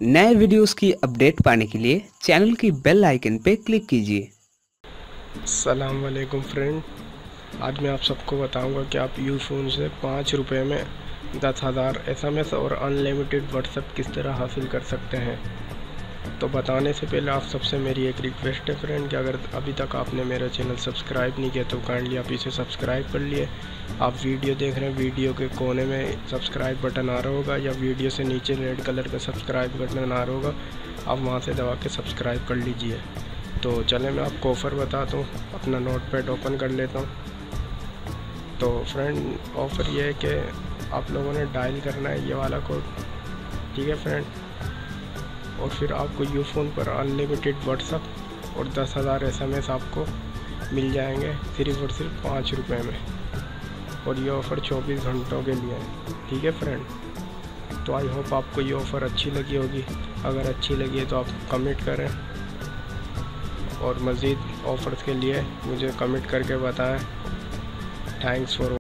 नए वीडियोस की अपडेट पाने के लिए चैनल की बेल आइकन पे क्लिक कीजिए। अस्सलाम वालेकुम फ्रेंड, आज मैं आप सबको बताऊंगा कि आप यूफोन से 5 रुपये में 10,000 SMS और अनलिमिटेड व्हाट्सएप किस तरह हासिल कर सकते हैं। तो बताने से पहले आप सबसे मेरी एक रिक्वेस्ट है फ्रेंड कि अगर अभी तक आपने मेरा चैनल सब्सक्राइब नहीं किया तो काइंडली आप इसे सब्सक्राइब कर लिए। आप वीडियो देख रहे हैं, वीडियो के कोने में सब्सक्राइब बटन आ रहा होगा या वीडियो से नीचे रेड कलर का सब्सक्राइब बटन आ रहा होगा, आप वहां से दबा के सब्सक्राइब कर लीजिए। तो चले मैं आपको ऑफ़र बताता हूँ, अपना नोटपैड ओपन कर लेता हूँ। तो फ्रेंड ऑफ़र ये है कि आप लोगों ने डायल करना है ये वाला कोड, ठीक है फ्रेंड, और फिर आपको यूफोन पर अनलिमिटेड व्हाट्सएप और 10,000 SMS आपको मिल जाएंगे सिर्फ और सिर्फ 5 रुपये में। और ये ऑफ़र 24 घंटों के लिए है, ठीक है फ्रेंड। तो आई होप आपको ये ऑफ़र अच्छी लगी होगी। अगर अच्छी लगी है तो आप कमेंट करें और मज़ीद ऑफ़र्स के लिए मुझे कमेंट करके बताएं। Thanks for